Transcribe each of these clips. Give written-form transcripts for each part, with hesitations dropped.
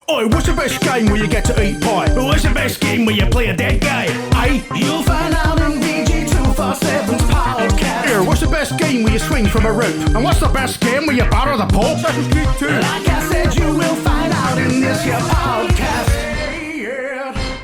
Oi, what's the best game where you get to eat pie? What's the best game where you play a dead guy? You'll find out in VG247's podcast. Here, what's the best game where you swing from a rope? And what's the best game where you batter the Pope? Like I said, you will find out in this here podcast.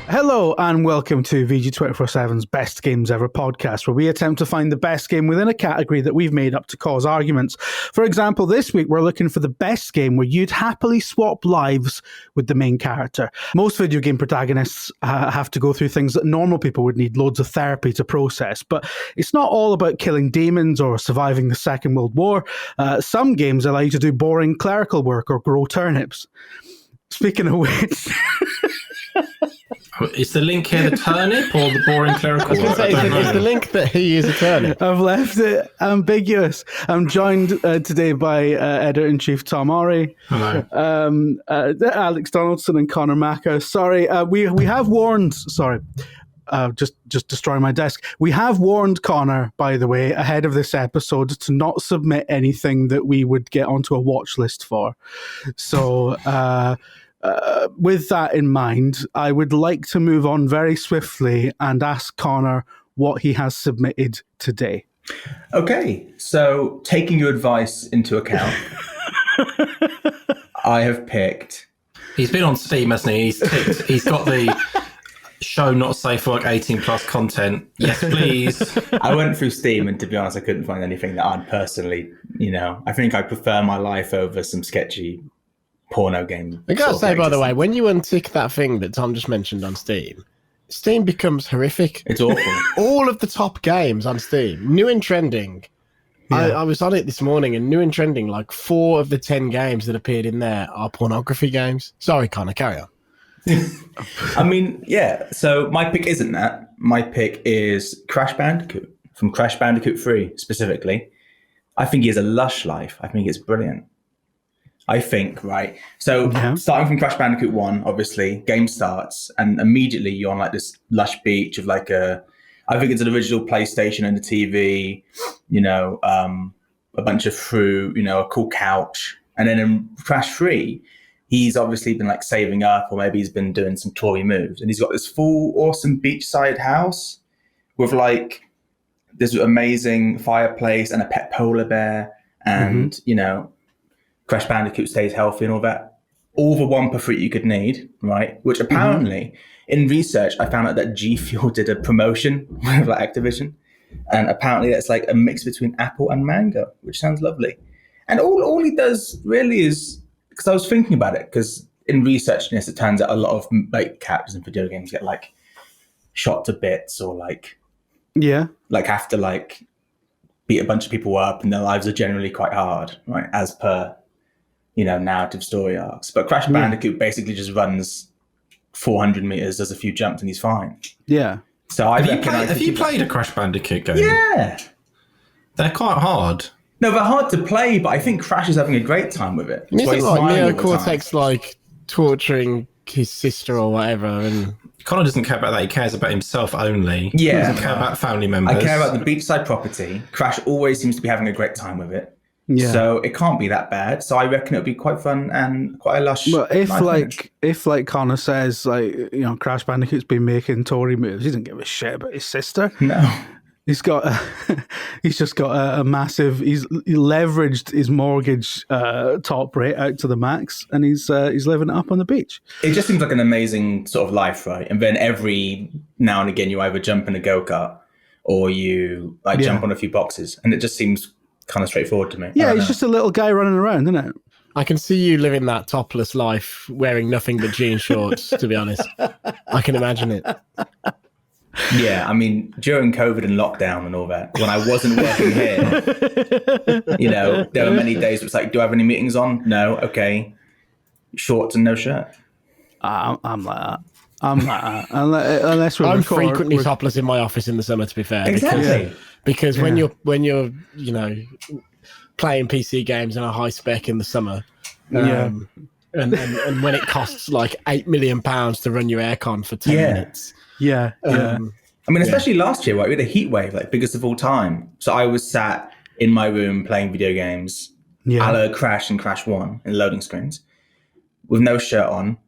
Hello and welcome to VG247's Best Games Ever podcast, where we attempt to find the best game within a category that we've made up to cause arguments. For example, this week we're looking for the best game where you'd happily swap lives with the main character. Most video game protagonists have to go through things that normal people would need loads of therapy to process, but it's not all about killing demons or surviving the Second World War. Some games allow you to do boring clerical work or grow turnips. Speaking of which... Is the link here the turnip or the boring clerical? I was going to say, is the link that he is a turnip? I've left it ambiguous. I'm joined today by Editor-in-Chief Tom Orry. Hello. Alex Donaldson and Connor Macca. Sorry, we have warned... Sorry. Just destroying my desk. We have warned Connor, by the way, ahead of this episode to not submit anything that we would get onto a watch list for. So... with that in mind, I would like to move on very swiftly and ask Connor what he has submitted today. Okay, so taking your advice into account, I have picked... He's been on Steam, hasn't he? He's got the show not safe for like 18 plus content. Yes, please. I went through Steam and to be honest, I couldn't find anything that I'd personally, I think I prefer my life over some sketchy porno game. I gotta say, by the way, when you untick that thing that Tom just mentioned on Steam, Steam becomes horrific. It's awful. All of the top games on Steam, new and trending. Yeah. I was on it this morning, and new and trending, like 4 of the 10 games that appeared in there are pornography games. Sorry, Connor, carry on. I mean, yeah. So my pick isn't that. My pick is Crash Bandicoot from Crash Bandicoot 3 specifically. I think he has a lush life. I think it's brilliant. I think, right? So starting from Crash Bandicoot 1, obviously, game starts and immediately you're on like this lush beach of like I think it's an original PlayStation and a TV, a bunch of fruit, a cool couch. And then in Crash 3, he's obviously been like saving up or maybe he's been doing some Tory moves. And he's got this full awesome beachside house with like this amazing fireplace and a pet polar bear and, Crash Bandicoot stays healthy and all that. All the Wumpa fruit you could need, right? Which apparently, in research, I found out that G Fuel did a promotion with like Activision. And apparently that's like a mix between apple and mango, which sounds lovely. And all he does really is, because I was thinking about it, because in research, yes, it turns out a lot of like characters in video games get like shot to bits or like have to like beat a bunch of people up and their lives are generally quite hard, right? As per narrative story arcs. But Crash Bandicoot basically just runs 400 meters, does a few jumps, and he's fine. Yeah. So have you played a Crash Bandicoot game? Yeah. They're quite hard. No, they're hard to play, but I think Crash is having a great time with it. Isn't like Neo Cortex like torturing his sister or whatever? And Connor doesn't care about that. He cares about himself only. Yeah. He doesn't care about family members. I care about the beachside property. Crash always seems to be having a great time with it. Yeah. So it can't be that bad. So I reckon it'll be quite fun and quite a lush. Well, if Connor says Crash Bandicoot's been making Tory moves, he doesn't give a shit about his sister. No, he's just got a massive. He leveraged his mortgage top rate out to the max, and he's living it up on the beach. It just seems like an amazing sort of life, right? And then every now and again, you either jump in a go-kart or you jump on a few boxes, and it just seems kind of straightforward to me. Yeah, he's just a little guy running around, isn't it? I can see you living that topless life, wearing nothing but jean shorts, to be honest. I can imagine it. Yeah, I mean, during COVID and lockdown and all that, when I wasn't working here, there were many days where it's like, do I have any meetings on? No, okay. Shorts and no shirt. I'm like that. Unless we're frequently topless in my office in the summer, to be fair. Exactly. Because when you're playing PC games in a high spec in the summer, and when it costs like £8 million to run your aircon for 10 minutes. Yeah. I mean, especially last year, right? We had a heat wave, like biggest of all time. So I was sat in my room playing video games, a la Crash and Crash 1 in loading screens, with no shirt on,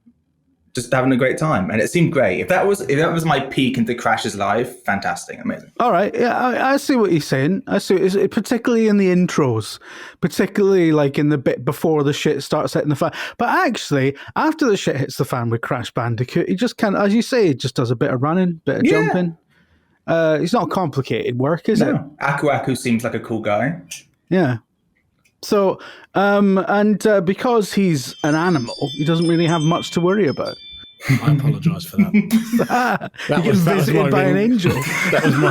just having a great time, and it seemed great. If that was my peek into Crash's life, fantastic, amazing. All right, yeah, I see what you're saying. I see, particularly in the intros, particularly like in the bit before the shit starts hitting the fan. But actually, after the shit hits the fan with Crash Bandicoot, he just as you say, he just does a bit of running, bit of jumping. It's not complicated work, is it? Aku Aku seems like a cool guy. Yeah. So, because he's an animal, he doesn't really have much to worry about. I apologise for that. He gets visited by an angel. That was my.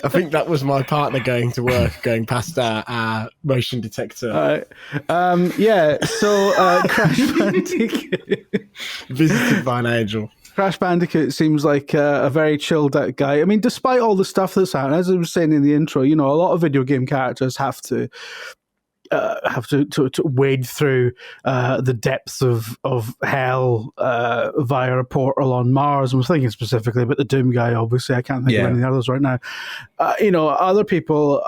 I think that was my partner going to work, going past our motion detector. So Crash Bandicoot visited by an angel. Crash Bandicoot seems like a very chilled out guy. I mean, despite all the stuff that's happening, as I was saying in the intro, a lot of video game characters have to wade through the depths of hell via a portal on Mars. I was thinking specifically about the Doom guy, obviously. I can't think of any others right now. Other people,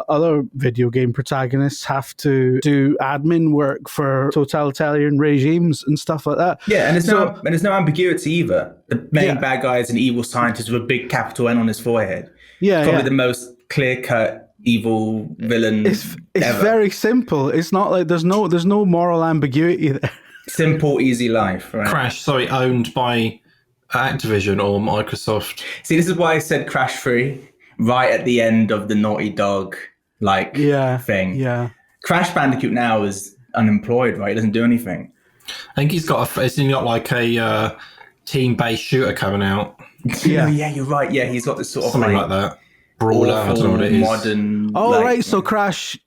other video game protagonists have to do admin work for totalitarian regimes and stuff like that. Yeah, and there's no ambiguity either. The main bad guy is an evil scientist with a big capital N on his forehead. Yeah, probably the most clear-cut evil villain. It's very simple. It's not like there's no moral ambiguity there. Simple, easy life, right? Crash, owned by Activision or Microsoft. See, this is why I said Crash Free right at the end of the Naughty Dog thing. Yeah. Crash Bandicoot now is unemployed, right? He doesn't do anything. I think he's got like a team-based shooter coming out. Yeah, you're right. Yeah, he's got this sort of something like that. Brawler, I don't know what it is. Modern. Right. So Crash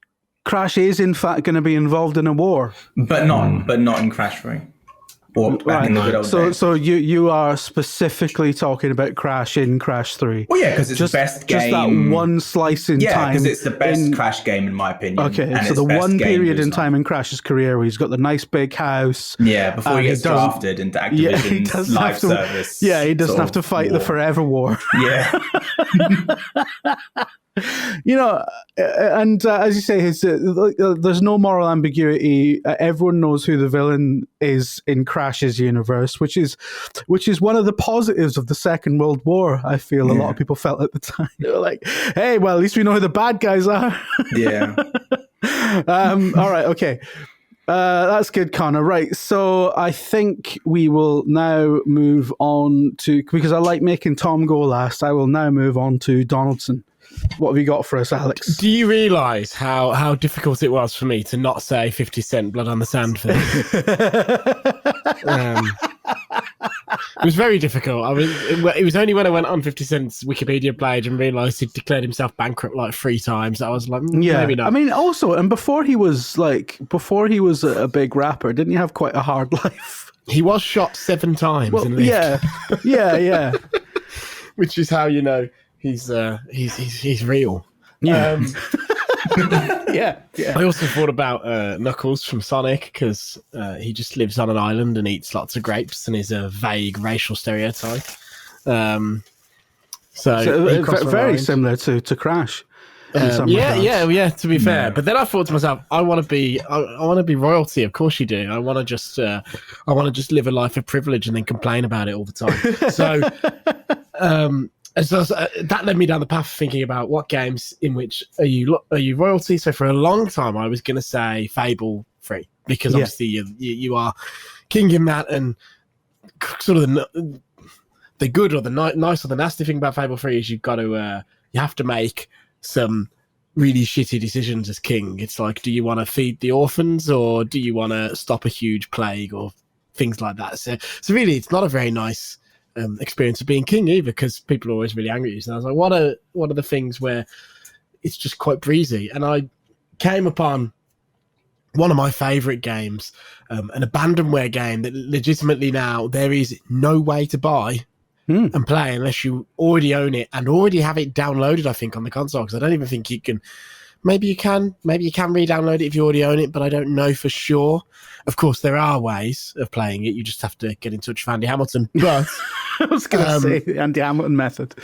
is in fact going to be involved in a war, but not in Crash Free. Or back in the good old days. So you are specifically talking about Crash in Crash 3. Well, yeah, because it's the best game. Just that one slice in time. Yeah, because it's the best Crash game in my opinion. Okay, so the one period in time in Crash's career where he's got the nice big house. Yeah, before he gets drafted into Activision's live service. Yeah, he doesn't have to fight the Forever War. Yeah. And as you say, there's no moral ambiguity. Everyone knows who the villain is in Crash's universe, which is one of the positives of the Second World War. I feel a lot of people felt at the time. They were like, "Hey, well, at least we know who the bad guys are." Yeah. All right. Okay. That's good, Connor. Right, so I think we will now move on to, because I like making Tom go last, I will now move on to Donaldson. What have you got for us, Alex? Do you realise how difficult it was for me to not say 50 Cent Blood on the Sand for this? It was very difficult. I mean, it was only when I went on 50 Cent's Wikipedia page and realised he'd declared himself bankrupt like 3 times, I was like, maybe not. I mean, also, and before he was a big rapper, didn't he have quite a hard life? He was shot 7 times and lived. Yeah. Which is how you know he's real. Yeah. Yeah. I also thought about Knuckles from Sonic, because he just lives on an island and eats lots of grapes and is a vague racial stereotype. So very similar to Crash. To be fair, but then I thought to myself, I want to be royalty. Of course you do. I want to just live a life of privilege and then complain about it all the time. So that led me down the path of thinking about what games in which are you royalty. So for a long time, I was going to say Fable free, because obviously you are king in that, and sort of the good or the nice or the nasty thing about Fable free is you have to make some really shitty decisions as king. It's like, do you want to feed the orphans or do you want to stop a huge plague or things like that? So really, it's not a very nice experience of being king either, because people are always really angry at you. So I was like, what are the things where it's just quite breezy? And I came upon one of my favourite games, an abandonware game that legitimately now there is no way to buy and play unless you already own it and already have it downloaded, I think, on the console, because I don't even think you can. Maybe you can re-download it if you already own it, but I don't know for sure. Of course, there are ways of playing it. You just have to get in touch with Andy Hamilton. But I was going to say the Andy Hamilton method.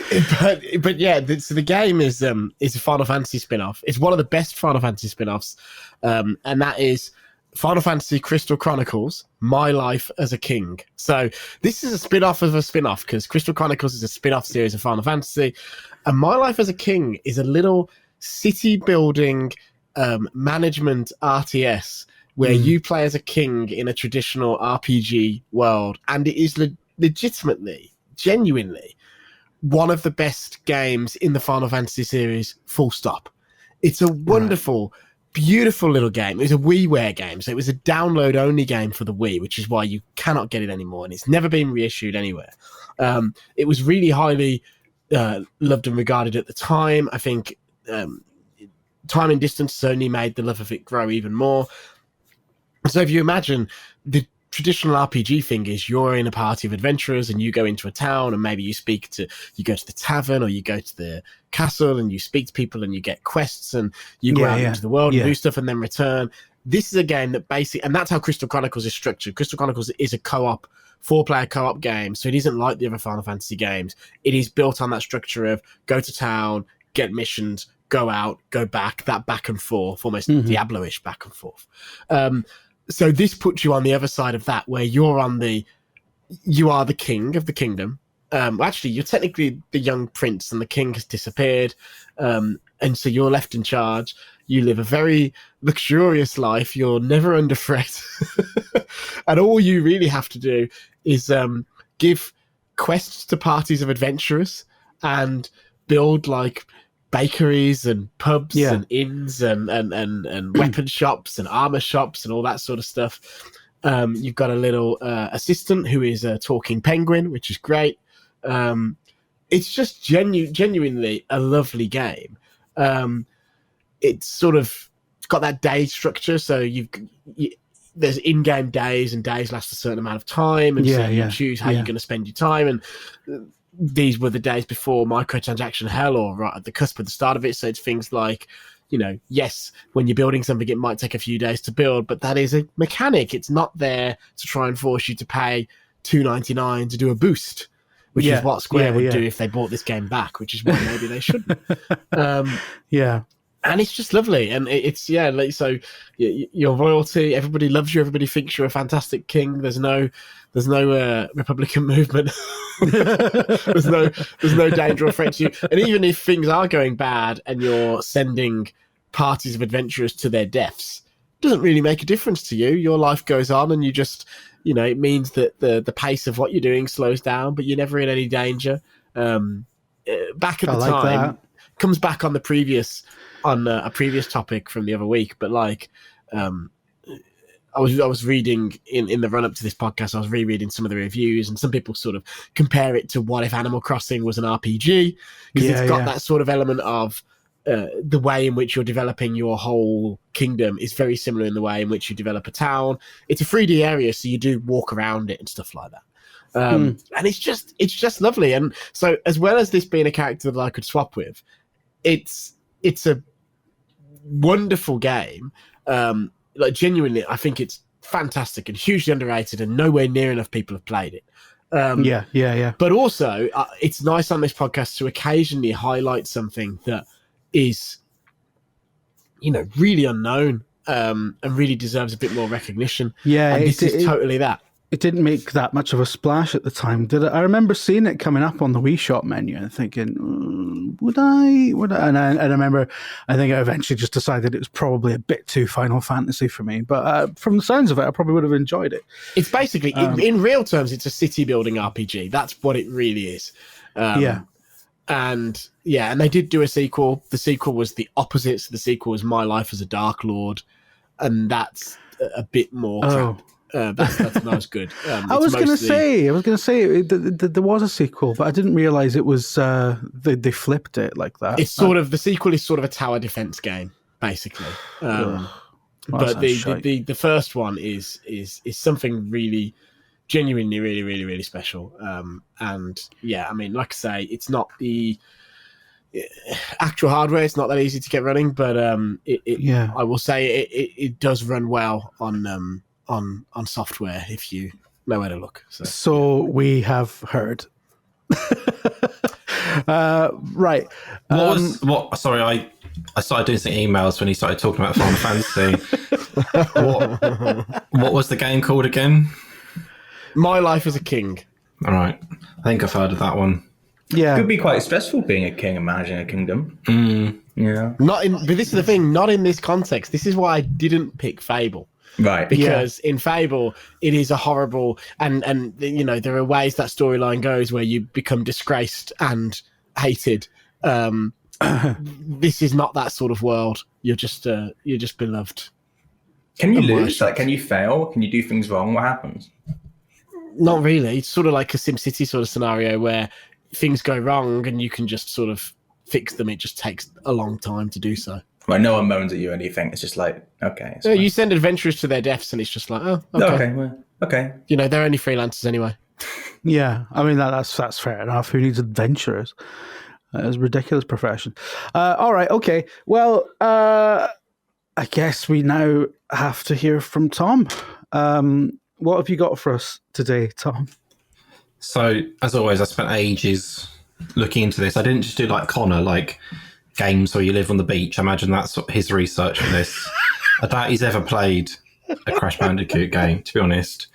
But yeah, so the game is a Final Fantasy spin-off. It's one of the best Final Fantasy spin-offs, and that is Final Fantasy Crystal Chronicles, My Life as a King. So this is a spin-off of a spin-off, because Crystal Chronicles is a spin-off series of Final Fantasy, and My Life as a King is a little city-building management RTS where you play as a king in a traditional RPG world, and it is legitimately, genuinely, one of the best games in the Final Fantasy series, full stop. It's a wonderful, beautiful little game. It was a WiiWare game, so it was a download-only game for the Wii, which is why you cannot get it anymore, and it's never been reissued anywhere. It was really highly loved and regarded at the time. I think time and distance has only made the love of it grow even more. So if you imagine, the traditional RPG thing is you're in a party of adventurers and you go into a town, and maybe you go to the tavern or you go to the castle and you speak to people and you get quests and you go out into the world and do stuff and then return. This is a game that basically, and that's how Crystal Chronicles is structured. Crystal Chronicles is a co-op, 4-player co-op game, so it isn't like the other Final Fantasy games. It is built on that structure of go to town, get missions, go out, go back, that back and forth, almost Diablo-ish back and forth. So this puts you on the other side of that, where you are the king of the kingdom. Actually, you're technically the young prince, and the king has disappeared. And so you're left in charge. You live a very luxurious life. You're never under threat. And all you really have to do is give quests to parties of adventurers and build like bakeries and pubs and inns and weapon shops and armor shops and all that sort of stuff. You've got a little assistant who is a talking penguin, which is great. It's just genuinely a lovely game. It's got that day structure, so there's in-game days, and days last a certain amount of time, and so you choose how you're going to spend your time. And these were the days before microtransaction hell, or right at the cusp of the start of it. So it's things like, yes, when you're building something, it might take a few days to build, but that is a mechanic. It's not there to try and force you to pay $2.99 to do a boost, which is what Square would do if they bought this game back, which is why maybe they shouldn't. And it's just lovely. And it's, so your royalty, everybody loves you. Everybody thinks you're a fantastic king. There's no Republican movement. there's no danger or threat to you. And even if things are going bad and you're sending parties of adventurers to their deaths, it doesn't really make a difference to you. Your life goes on, and you just, it means that the pace of what you're doing slows down, but you're never in any danger. Back at the time, comes back on a previous topic from the other week, but I was reading in the run up to this podcast, I was rereading some of the reviews, and some people sort of compare it to what if Animal Crossing was an RPG, because it's got that sort of element of the way in which you're developing your whole kingdom is very similar in the way in which you develop a town. It's a 3D area, so you do walk around it and stuff like that. And it's just lovely. And so, as well as this being a character that I could swap with, it's a wonderful game. Genuinely, I think it's fantastic and hugely underrated, and nowhere near enough people have played it. But also, it's nice on this podcast to occasionally highlight something that is, really unknown, and really deserves a bit more recognition. Yeah, and this is totally that. It didn't make that much of a splash at the time, did it? I remember seeing it coming up on the Wii Shop menu and thinking, would I? And I remember, I think I eventually just decided it was probably a bit too Final Fantasy for me. But from the sounds of it, I probably would have enjoyed it. It's basically, in real terms, it's a city-building RPG. That's what it really is. And they did do a sequel. The sequel was the opposite. So the sequel was My Life as a Dark Lord, and that's a bit more crap. That's not as good. I was going to say there was a sequel, but I didn't realize it was they flipped it like that. It's the sequel is sort of a tower defense game, basically. But the first one is something really, genuinely, really, really, really special. And I mean, like I say, it's not the actual hardware. It's not that easy to get running, but I will say it does run well on software if you know where to look. So we have heard. Right. Sorry, I started doing some emails when he started talking about Final Fantasy. What was the game called again? My Life as a King. All right. I think I've heard of that one. Yeah. Could be quite stressful being a king and managing a kingdom. Yeah. But this is the thing, not in this context. This is why I didn't pick Fable. Right. Because in Fable, it is a horrible, and there are ways that storyline goes where you become disgraced and hated. This is not that sort of world. You're just beloved. Can you lose? Like, can you fail? Can you do things wrong? What happens? Not really. It's sort of like a SimCity sort of scenario where things go wrong and you can just sort of fix them. It just takes a long time to do so. Right, no one moans at you or anything. It's just like, okay. No, you send adventurers to their deaths and it's just like, oh, okay. Okay. They're only freelancers anyway. Yeah, I mean, that's fair enough. Who needs adventurers? It's a ridiculous profession. All right, okay. Well, I guess we now have to hear from Tom. What have you got for us today, Tom? So, as always, I spent ages looking into this. I didn't just do like Connor, like games where you live on the beach. I imagine that's his research for this. I doubt he's ever played a Crash Bandicoot game, to be honest.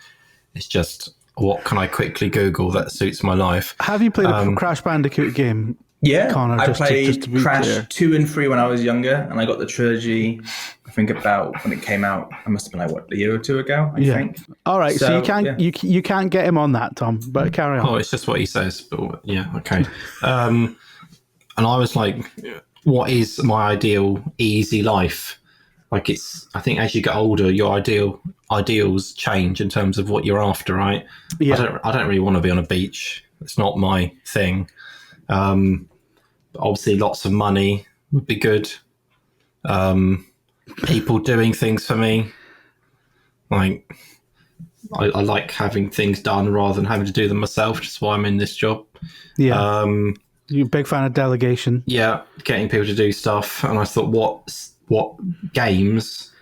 It's just, what can I quickly Google that suits my life? Have you played a Crash Bandicoot game? Yeah, Connor, I played to be Crash clear. 2 and 3 when I was younger, and I got the trilogy, I think about when it came out. I must have been like, a year or two ago, I think. All right, so you can't yeah. you can't get him on that, Tom, but carry on. Oh, it's just what he says. But yeah, okay. And I was like, what is my ideal easy life? Like, I think as you get older, your ideals change in terms of what you're after, right? Yeah. I don't really want to be on a beach. It's not my thing. Obviously, lots of money would be good. People doing things for me. Like, I like having things done rather than having to do them myself, which is why I'm in this job. Yeah. You're a big fan of delegation. Yeah, getting people to do stuff. And I thought, what games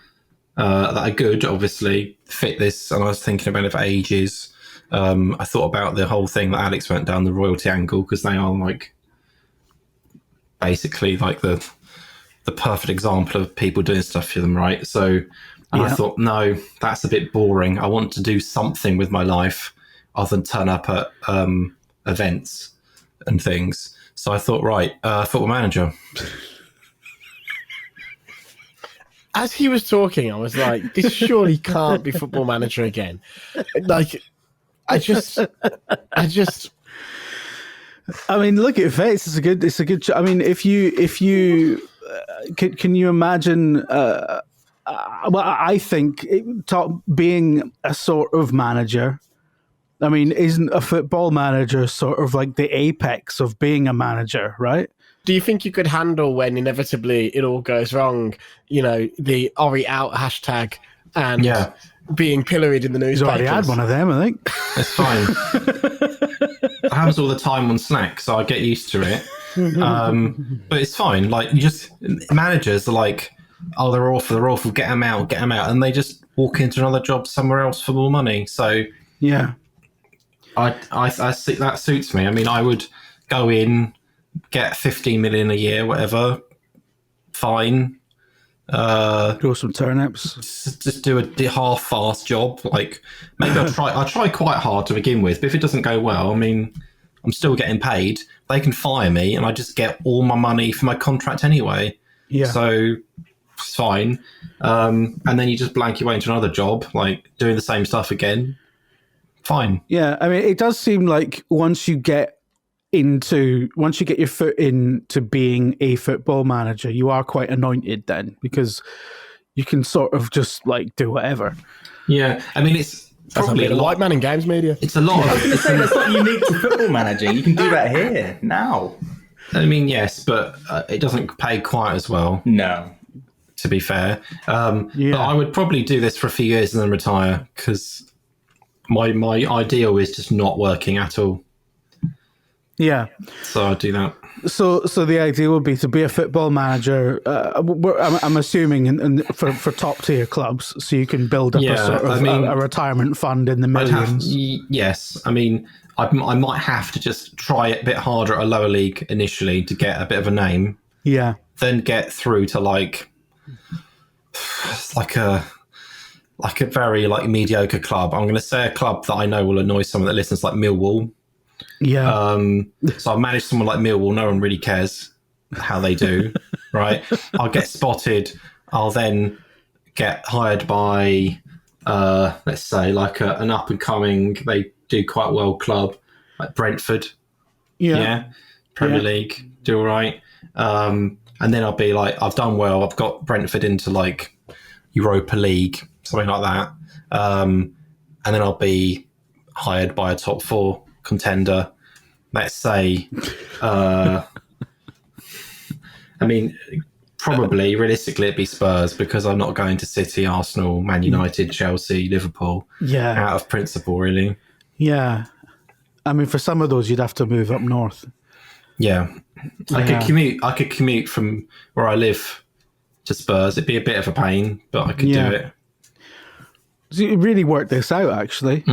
that are good, obviously, fit this. And I was thinking about it for ages. I thought about the whole thing that Alex went down, the royalty angle, because they are like basically like the perfect example of people doing stuff for them, right? So I thought, no, that's a bit boring. I want to do something with my life other than turn up at events and things. So I thought, right, Football Manager. As he was talking, I was like, this surely can't be Football Manager again. Like, I just I mean, look at face. It's a good. I mean, if you can you imagine? Well, I think being a sort of manager. I mean, isn't a football manager sort of like the apex of being a manager, right? Do you think you could handle when inevitably it all goes wrong? The Ori out hashtag and being pilloried in the newspapers. He's already had one of them, I think. It's fine. It happens all the time on Slack, so I get used to it. But it's fine. Like, managers are like, oh, they're awful, get them out. And they just walk into another job somewhere else for more money. So yeah, I see that suits me. I mean, I would go in, get 15 million a year, whatever. Fine. Grow some turnips. Just do a half-fast job. Like, maybe I'll try quite hard to begin with, but if it doesn't go well, I mean, I'm still getting paid. They can fire me, and I just get all my money for my contract anyway. Yeah. So it's fine. And then you just blank your way into another job, like doing the same stuff again. Fine. Yeah, I mean, it does seem like once you get your foot into being a football manager, you are quite anointed then, because you can sort of just like do whatever. Yeah, I mean, it's probably a white man in games media. It's a lot of. It's not unique to football managing. You can do that here now. I mean, yes, but it doesn't pay quite as well. No, to be fair. But I would probably do this for a few years and then retire, because my ideal is just not working at all. Yeah. So I'd do that. So the idea would be to be a football manager. I'm assuming for top tier clubs, so you can build up a sort of a retirement fund in the millions. Yes, I mean, I might have to just try it a bit harder at a lower league initially to get a bit of a name. Yeah. Then get through to like a like a very like mediocre club. I'm going to say a club that I know will annoy someone that listens, like Millwall. Yeah. So I've managed someone like Millwall. No one really cares how they do, right? I'll get spotted. I'll then get hired by, let's say, like an up and coming, they do quite well club, like Brentford. Yeah. Premier League, do all right. And then I'll be like, I've done well. I've got Brentford into like Europa League, something like that. And then I'll be hired by a top 4 contender. Let's say, I mean, probably realistically it'd be Spurs, because I'm not going to City, Arsenal, Man United, Chelsea, Liverpool. Yeah. Out of principle, really. Yeah. I mean, for some of those, you'd have to move up north. Yeah. I could commute from where I live to Spurs. It'd be a bit of a pain, but I could do it. So you really worked this out, actually.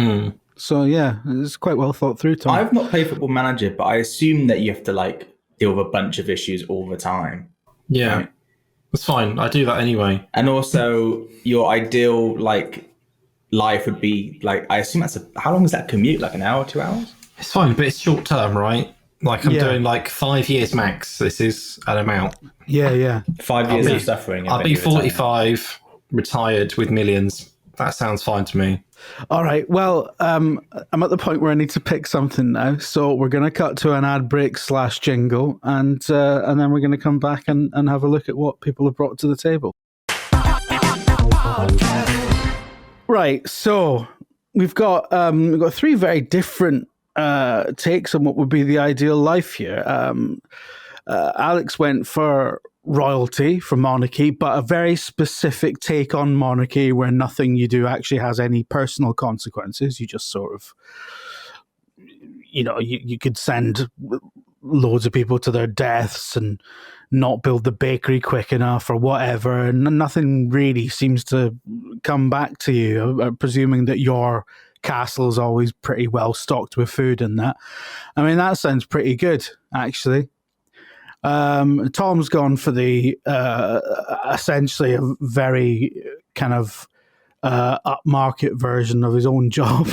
So yeah, it's quite well thought through, Tom. I've not played Football Manager, but I assume that you have to like deal with a bunch of issues all the time. Yeah. Right? That's fine. I do that anyway. And also, your ideal like life would be like, I assume how long is that commute? Like an hour, 2 hours? It's fine, but it's short term, right? Like I'm doing like 5 years max. This is an amount. Yeah. 5 years of suffering. I'll be 45, retired with millions. That sounds fine to me. All right. Well, I'm at the point where I need to pick something now. So we're going to cut to an ad break / jingle, and then we're going to come back and have a look at what people have brought to the table. Right. So we've got 3 very different takes on what would be the ideal life here. Alex went for royalty, for monarchy, but a very specific take on monarchy where nothing you do actually has any personal consequences. You just sort of, you could send loads of people to their deaths and not build the bakery quick enough or whatever, and nothing really seems to come back to you, presuming that your castle is always pretty well stocked with food and that. I mean, that sounds pretty good, actually. Tom's gone for the essentially a very kind of upmarket version of his own job.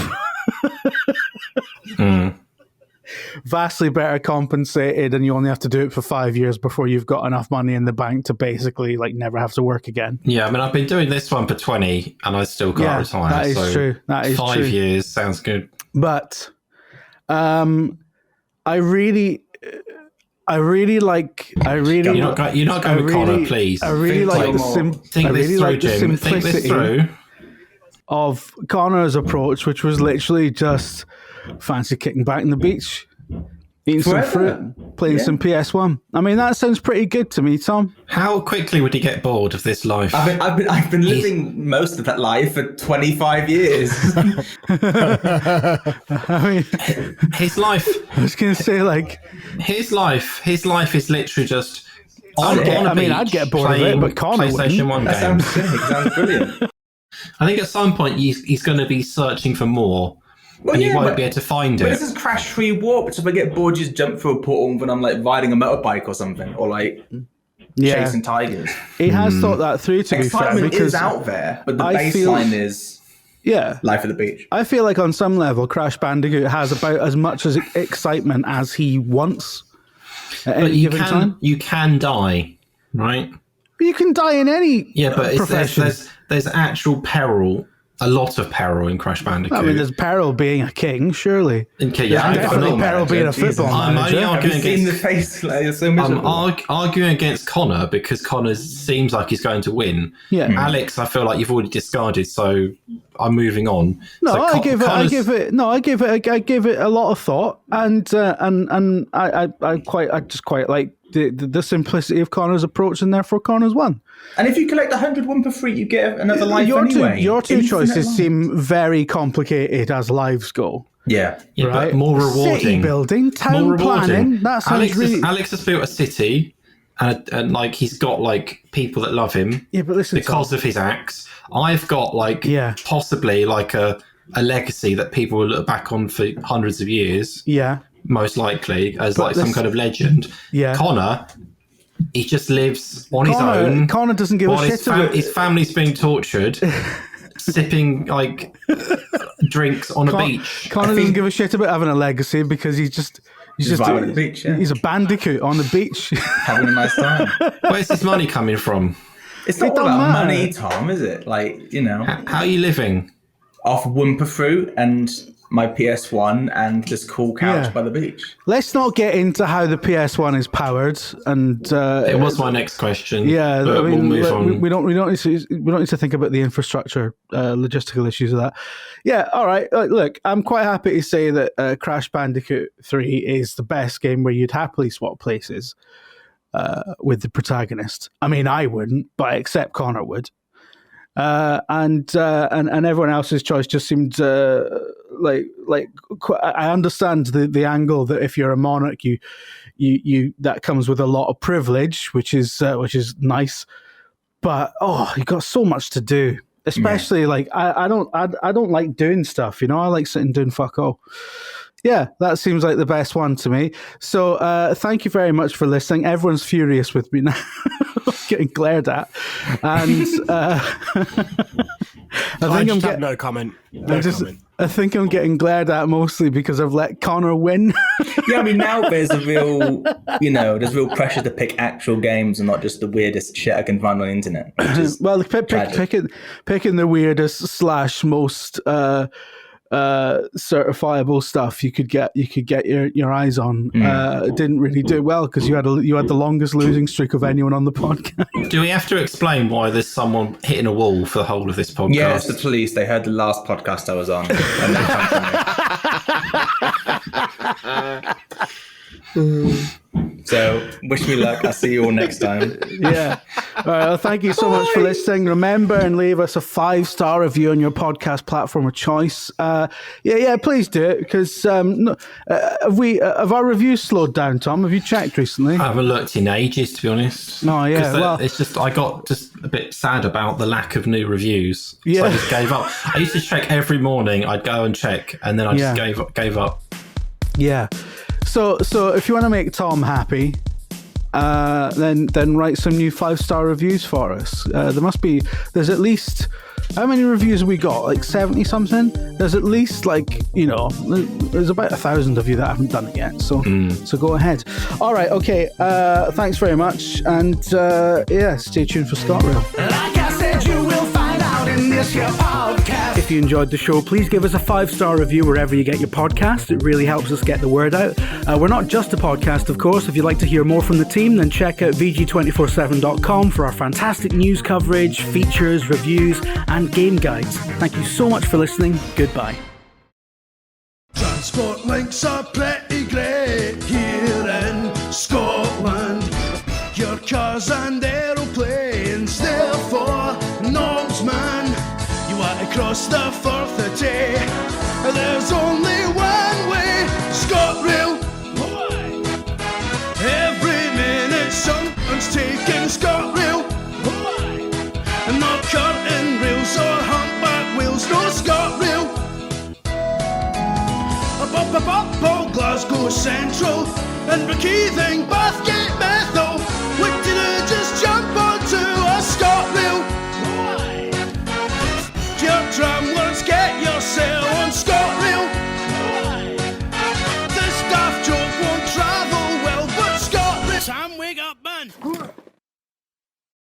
Vastly better compensated, and you only have to do it for 5 years before you've got enough money in the bank to basically like never have to work again. Yeah, I mean, I've been doing this one for 20 and I still can't retire. That is true. That is 5 true. years sounds good. But I really like. You're not going with Connor, please. I really like the simplicity of Connor's approach, which was literally just fancy kicking back in the beach, eating some fruit, playing some PS1. I mean, that sounds pretty good to me, Tom. How quickly would he get bored of this life? I've been living most of that life for 25 years. I mean, his life. I was going to say, like, his life is literally just on a beach. I'd get bored of it, but Connor PlayStation 1 That games. sounds sick. Sounds brilliant. I think at some point he's going to be searching for more. Well, and he won't be able to find it. But this is crash-free warp. So if I get bored, just jump through a portal when I'm like riding a motorbike or something, or like chasing tigers. He has thought that through, to be fair. Excitement Because is out there, but the I baseline is life at the beach. I feel like on some level, Crash Bandicoot has about as much as excitement as he wants at any given time. You can die, right? You can die in any profession. There's actual peril. A lot of peril in Crash Bandicoot. I mean, there's peril being a king, surely. There's definitely peril being a football manager. Have you seen the face? Like, it's so miserable. I'm arguing against Connor because Connor seems like he's going to win. Yeah. Alex, I feel like you've already discarded, so I'm moving on. No, so I give it a lot of thought, and I just quite like the simplicity of Connor's approach, and therefore Connor's won. And if you collect 101 per free, you get another life anyway. Your two choices seem very complicated as lives go. Yeah, right. But more rewarding. City building, town planning. That sounds Alex has built a city, and like he's got like people that love him. Yeah, but listen, because of his acts. I've got like possibly like a legacy that people will look back on for hundreds of years. Yeah. Most likely as like some kind of legend. Yeah. Connor, he just lives on his own. Connor doesn't give a shit about his family's being tortured. sipping like drinks on a beach. Connor doesn't give a shit about having a legacy because he's just vibing at the beach. Yeah. He's a bandicoot on the beach. Having a nice time. Where's this money coming from? It's not all about money, Tom, is it? Like, you know. How are you living? Off Wumpa fruit and my PS1 and this cool couch by the beach. Let's not get into how the PS1 is powered. And it was my next question. Yeah, but we'll move on. We don't need to think about the infrastructure logistical issues of that. Yeah, all right. Look, I'm quite happy to say that Crash Bandicoot 3 is the best game where you'd happily swap places with the protagonist. I mean, I wouldn't, but I accept Connor would. And everyone else's choice just seemed like I understand the angle that if you're a monarch, you that comes with a lot of privilege, which is nice, but you got so much to do. Especially like I don't like doing stuff, you know. I like sitting doing fuck all. Yeah, that seems like the best one to me. So thank you very much for listening. Everyone's furious with me now. Getting glared at. And no comment. I think I'm getting glared at mostly because I've let Connor win. Yeah, I mean, now there's real pressure to pick actual games and not just the weirdest shit I can find on the internet. Well, picking the weirdest / most certifiable stuff you could get your eyes on didn't really do well because you had the longest losing streak of anyone on the podcast. Do we have to explain why there's someone hitting a wall for the whole of this podcast? Yeah, it's the police. They heard the last podcast I was on and they come for me. So wish me luck. I'll see you all next time. Yeah. All right. Well, thank you so much for listening. Remember and leave us a 5-star review on your podcast platform of choice. Please do it because have our reviews slowed down, Tom? Have you checked recently? I haven't looked in ages, to be honest. No, yeah. It's just I got just a bit sad about the lack of new reviews. Yeah. So I just gave up. I used to check every morning. I'd go and check, and then I just gave up. Yeah. So if you want to make Tom happy, then write some new 5-star reviews for us. There's at least, how many reviews have we got? Like 70 something? There's at least there's about 1,000 of you that haven't done it yet. So go ahead. All right. Okay. Thanks very much. And stay tuned for ScotRail. Like I said, you will find out in this here podcast. If you enjoyed the show, please give us a 5-star review wherever you get your podcast. It really helps us get the word out. We're not just a podcast, of course. If you'd like to hear more from the team, then check out VG247.com for our fantastic news coverage, features, reviews, and game guides. Thank you so much for listening. Goodbye. Transport links are pretty great here in Scotland. Your cars and aeroplanes, therefore, knobs, man. You want to cross the Firth of Tay, there's only one way, ScotRail. Every minute someone's taking ScotRail. And not curtain rails or humpback wheels, no ScotRail. Up, Glasgow Central, and Rekeithing, Bathgate,